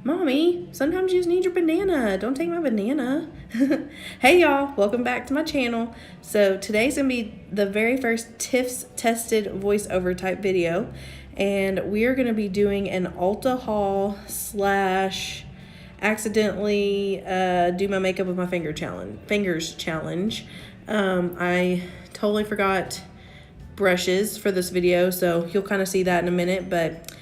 Mommy, sometimes you just need your banana. Don't take my banana. Hey y'all, welcome back to my channel. So today's gonna be the very first TIFF'S tested voiceover type video. And we are gonna be doing an Ulta haul slash accidentally do my makeup with my fingers challenge. I totally forgot brushes for this video, so you'll kind of see that in a minute, but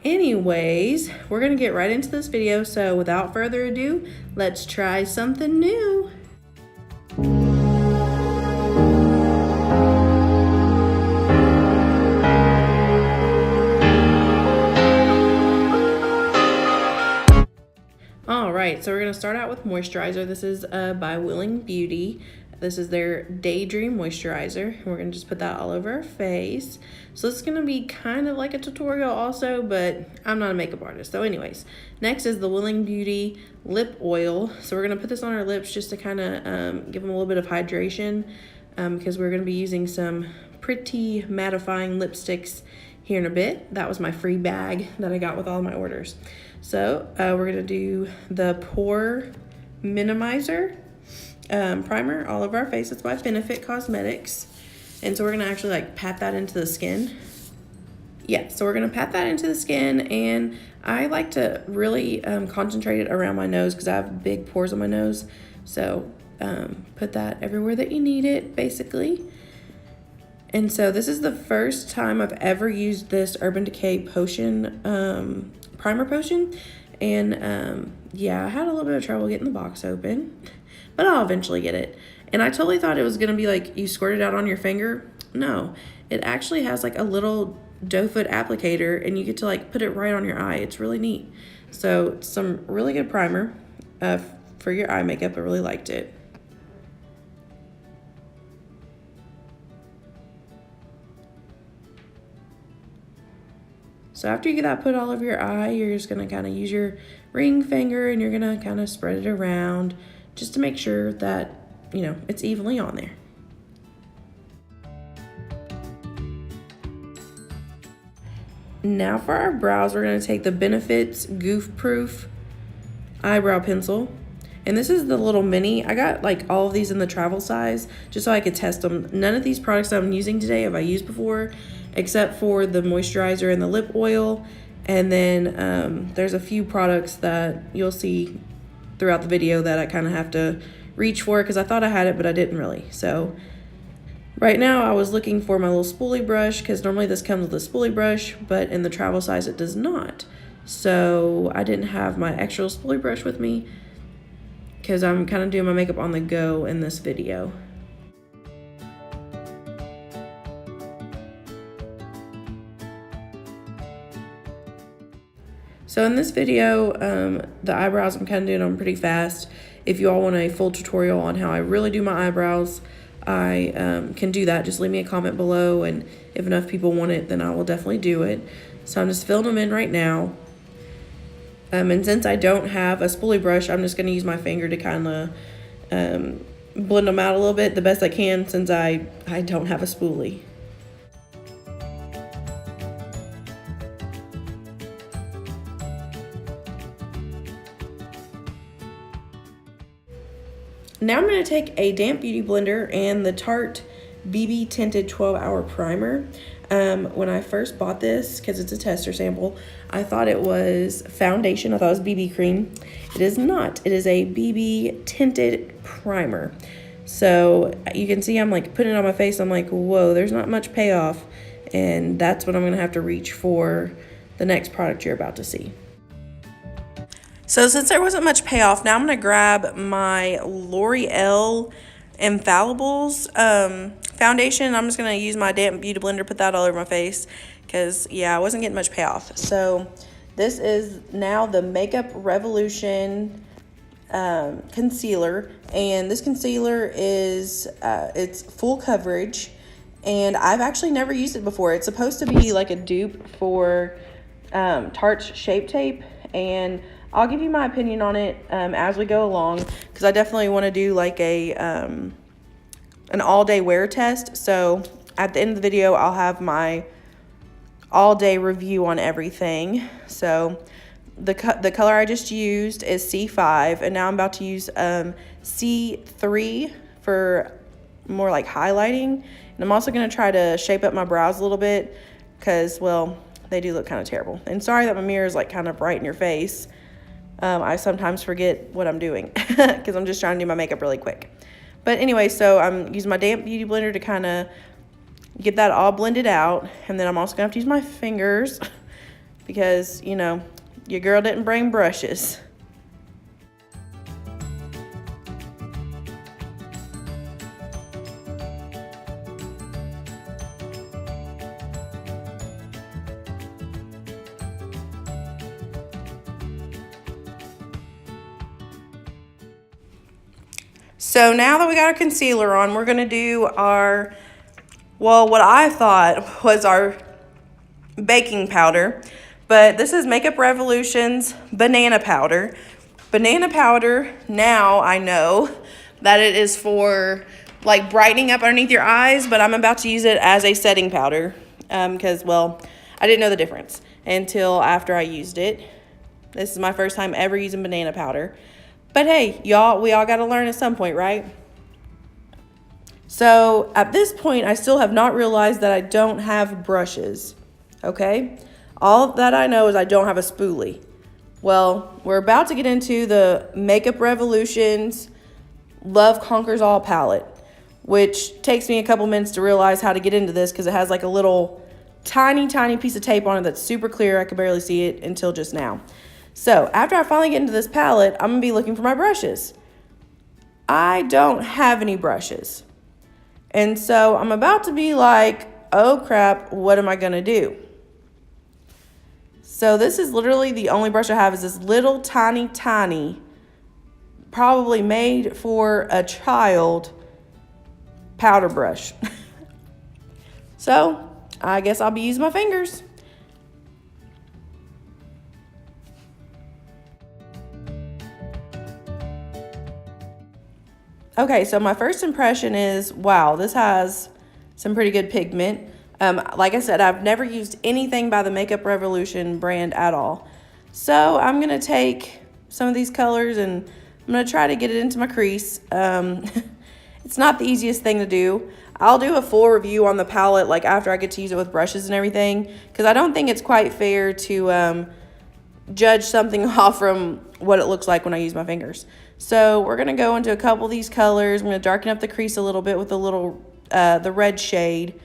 anyways, we're gonna get right into this video, so without further ado, let's try something new. All right, so we're gonna start out with moisturizer. This is by Willing Beauty. This is their Daydream Moisturizer. We're gonna just put that all over our face. So this is gonna be kind of like a tutorial also, but I'm not a makeup artist. So anyways, next is the Willing Beauty Lip Oil. So we're gonna put this on our lips just to kind of give them a little bit of hydration because we're gonna be using some pretty mattifying lipsticks here in a bit. That was my free bag that I got with all my orders. So we're gonna do the Pore Minimizer primer all over our face. It's by Benefit Cosmetics. And so we're gonna actually like pat that into the skin. Yeah, so we're gonna pat that into the skin, and I like to really concentrate it around my nose because I have big pores on my nose. So put that everywhere that you need it, basically. And so this is the first time I've ever used this Urban Decay potion, primer potion. And yeah, I had a little bit of trouble getting the box open, but I'll eventually get it. And I totally thought it was gonna be like you squirt it out on your finger. No, it actually has like a little doe foot applicator, and you get to like put it right on your eye. It's really neat. So some really good primer for your eye makeup. I really liked it. So after you get that put all over your eye, you're just gonna kind of use your ring finger and you're gonna kind of spread it around just to make sure that, you know, it's evenly on there. Now for our brows, we're gonna take the Benefits Goof Proof eyebrow pencil. And this is the little mini. I got like all of these in the travel size just so I could test them. None of these products I'm using today have I used before, except for the moisturizer and the lip oil. And then there's a few products that you'll see throughout the video that I kind of have to reach for because I thought I had it, but I didn't really. So right now I was looking for my little spoolie brush because normally this comes with a spoolie brush, but in the travel size it does not. So I didn't have my extra spoolie brush with me because I'm kind of doing my makeup on the go in this video. So in this video, the eyebrows, I'm kind of doing them pretty fast. If you all want a full tutorial on how I really do my eyebrows, I can do that. Just leave me a comment below, and if enough people want it, then I will definitely do it. So I'm just filling them in right now. And since I don't have a spoolie brush, I'm just going to use my finger to kind of blend them out a little bit the best I can since I don't have a spoolie. Now I'm going to take a damp beauty blender and the Tarte BB Tinted 12-Hour Primer. When I first bought this, because it's a tester sample, I thought it was foundation. I thought it was BB cream. It is not. It is a BB tinted primer. So you can see I'm like putting it on my face. I'm like, whoa, there's not much payoff. And that's what I'm going to have to reach for the next product you're about to see. So since there wasn't much payoff, now I'm going to grab my L'Oreal Infallibles foundation. I'm just going to use my damp beauty blender, put that all over my face because, yeah, I wasn't getting much payoff. So this is now the Makeup Revolution concealer. And this concealer is, it's full coverage. And I've actually never used it before. It's supposed to be like a dupe for Tarte's Shape Tape. And I'll give you my opinion on it as we go along, because I definitely want to do like a an all-day wear test. So at the end of the video, I'll have my all-day review on everything. So the color I just used is C5, and now I'm about to use C3 for more like highlighting. And I'm also going to try to shape up my brows a little bit because, well, they do look kind of terrible. And sorry that my mirror is like kind of bright in your face. I sometimes forget what I'm doing because I'm just trying to do my makeup really quick. But anyway, so I'm using my damp beauty blender to kind of get that all blended out. And then I'm also going to have to use my fingers because, you know, your girl didn't bring brushes. So now that we got our concealer on, we're going to do our, well, what I thought was our baking powder. But this is Makeup Revolution's banana powder. Banana powder, now I know that it is for like brightening up underneath your eyes, but I'm about to use it as a setting powder because, well, I didn't know the difference until after I used it. This is my first time ever using banana powder. But hey, y'all, we all got to learn at some point, right? So at this point, I still have not realized that I don't have brushes, okay? All that I know is I don't have a spoolie. Well, we're about to get into the Makeup Revolution's Love Conquers All palette, which takes me a couple minutes to realize how to get into this because it has like a little tiny piece of tape on it that's super clear. I could barely see it until just now. So after I finally get into this palette, I'm going to be looking for my brushes. I don't have any brushes. And so I'm about to be like, oh crap, what am I going to do? So this is literally the only brush I have is this little tiny, probably made for a child powder brush. So I guess I'll be using my fingers. Okay, so my first impression is, wow, this has some pretty good pigment. Like I said, I've never used anything by the Makeup Revolution brand at all. So I'm going to take some of these colors and I'm going to try to get it into my crease. It's not the easiest thing to do. I'll do a full review on the palette like after I get to use it with brushes and everything, because I don't think it's quite fair to judge something off from what it looks like when I use my fingers. So we're going to go into a couple of these colors. I'm going to darken up the crease a little bit with a little the red shade.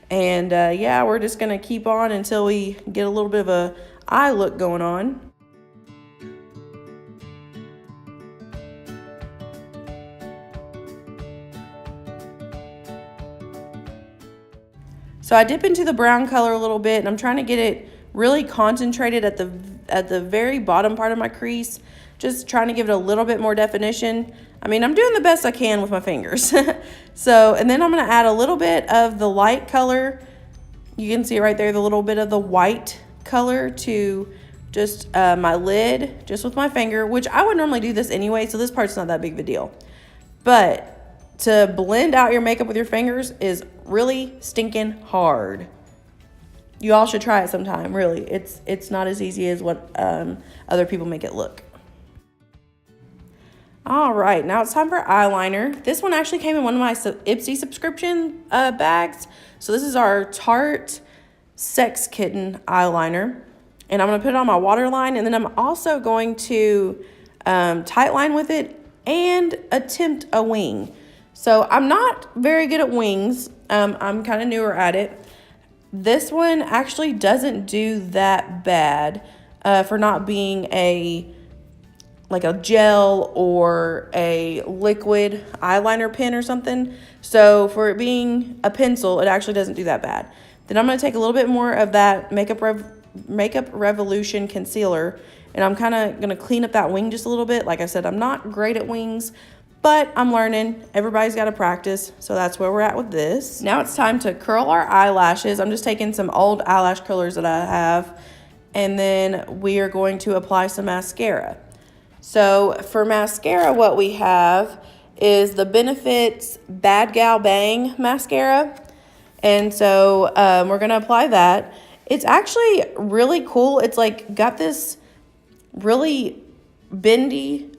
And yeah, we're just going to keep on until we get a little bit of a eye look going on. So I dip into the brown color a little bit and I'm trying to get it really concentrated at the very bottom part of my crease. Just trying to give it a little bit more definition. I mean, I'm doing the best I can with my fingers. So, and then I'm going to add a little bit of the light color. You can see right there, the little bit of the white color to just my lid, just with my finger, which I would normally do this anyway, so this part's not that big of a deal. But to blend out your makeup with your fingers is really stinking hard. You all should try it sometime, really. It's not as easy as what other people make it look. All right, now it's time for eyeliner. This one actually came in one of my Ipsy subscription bags. So this is our Tarte Sex Kitten eyeliner. And I'm going to put it on my waterline. And then I'm also going to tightline with it and attempt a wing. So I'm not very good at wings. I'm kind of newer at it. This one actually doesn't do that bad for not being like a gel or a liquid eyeliner pen or something. So for it being a pencil, it actually doesn't do that bad. Then I'm going to take a little bit more of that Makeup Revolution concealer, and I'm kind of going to clean up that wing just a little bit. Like I said, I'm not great at wings, but I'm learning. Everybody's got to practice, so that's where we're at with this. Now it's time to curl our eyelashes. I'm just taking some old eyelash curlers that I have, and then we are going to apply some mascara. So for mascara, what we have is the Benefits Bad Gal Bang mascara. And so we're going to apply that. It's actually really cool. It's like got this really bendy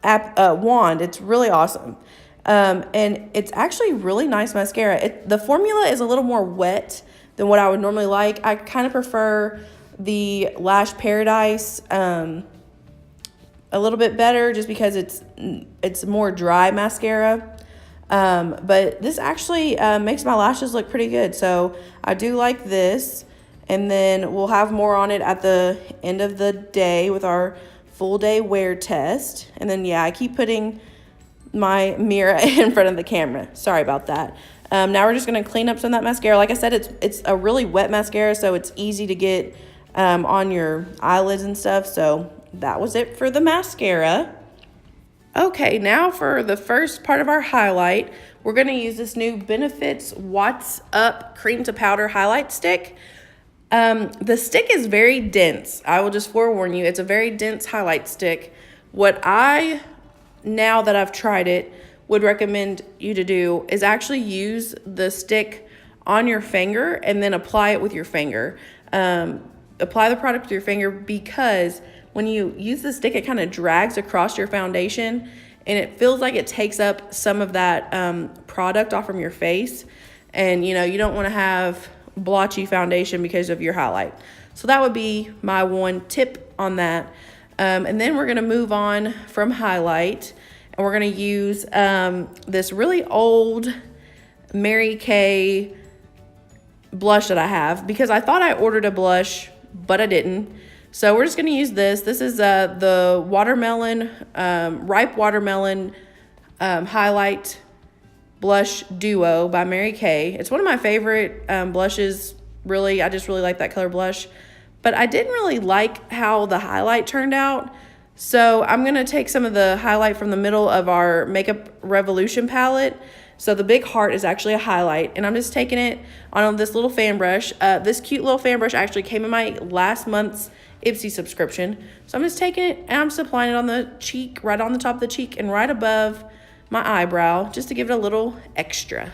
wand. It's really awesome. And it's actually really nice mascara. The formula is a little more wet than what I would normally like. I kind of prefer the Lash Paradise a little bit better just because it's more dry mascara. But this actually makes my lashes look pretty good. So I do like this. And then we'll have more on it at the end of the day with our full day wear test. And then, yeah, I keep putting my mirror in front of the camera. Sorry about that. Now we're just going to clean up some of that mascara. Like I said, it's a really wet mascara, so it's easy to get on your eyelids and stuff. So that was it for the mascara. Okay, now for the first part of our highlight, we're going to use this new Benefits What's Up Cream to Powder Highlight Stick. The stick is very dense. I will just forewarn you, it's a very dense highlight stick. What I, now that I've tried it, would recommend you to do is actually use the stick on your finger and then apply it with your finger. Apply the product with your finger, because when you use the stick, it kind of drags across your foundation and it feels like it takes up some of that product off from your face. And you don't want to have blotchy foundation because of your highlight. So that would be my one tip on that. And then we're going to move on from highlight, and we're going to use this really old Mary Kay blush that I have, because I thought I ordered a blush, but I didn't. So we're just going to use this. This is the watermelon, ripe watermelon highlight blush duo by Mary Kay. It's one of my favorite blushes, really. I just really like that color blush, but I didn't really like how the highlight turned out. So I'm going to take some of the highlight from the middle of our Makeup Revolution palette. So the big heart is actually a highlight, and I'm just taking it on this little fan brush. This cute little fan brush actually came in my last month's Ipsy subscription. So I'm just taking it and I'm just applying it on the cheek, right on the top of the cheek and right above my eyebrow, just to give it a little extra.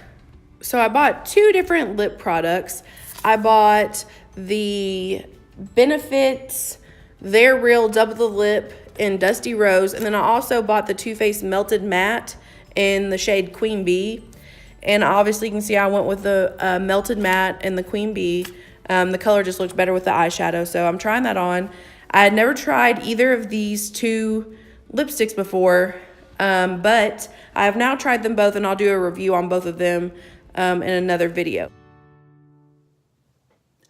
So I bought two different lip products. I bought the Benefits They're Real Double the Lip in Dusty Rose, and then I also bought the Too Faced Melted Matte in the shade Queen Bee. And obviously you can see I went with the Melted Matte and the Queen Bee. The color just looks better with the eyeshadow, so I'm trying that on. I had never tried either of these two lipsticks before, but I have now tried them both, and I'll do a review on both of them in another video.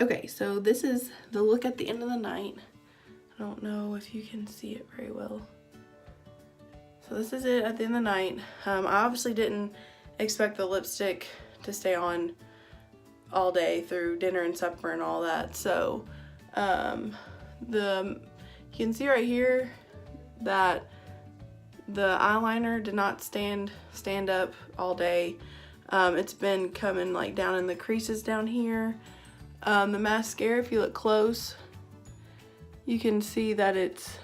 Okay, so this is the look at the end of the night. I don't know if you can see it very well. So this is it at the end of the night. I obviously didn't expect the lipstick to stay on all day through dinner and supper and all that. So you can see right here that the eyeliner did not stand up all day. It's been coming like down in the creases down here. The mascara, if you look close, you can see that it's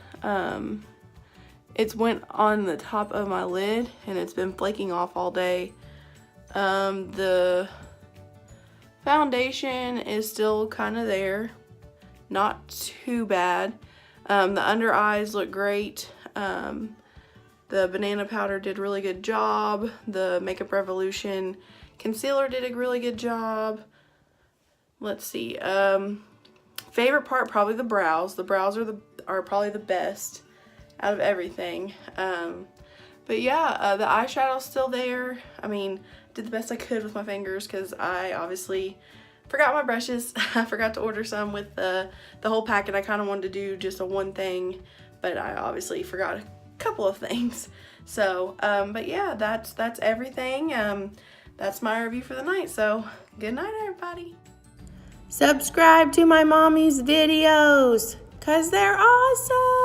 went on the top of my lid and it's been flaking off all day. The foundation is still kind of there, not too bad. The under eyes look great. The banana powder did a really good job. The Makeup Revolution concealer did a really good job. Let's see. Favorite part, probably the brows. The brows are probably the best out of everything. But yeah, the eyeshadow's still there. I mean, did the best I could with my fingers because I obviously forgot my brushes. I forgot to order some with the whole packet. I kind of wanted to do just a one thing, but I obviously forgot a couple of things. So, but yeah, that's everything. That's my review for the night. So, good night, everybody. Subscribe to my mommy's videos, 'cause they're awesome.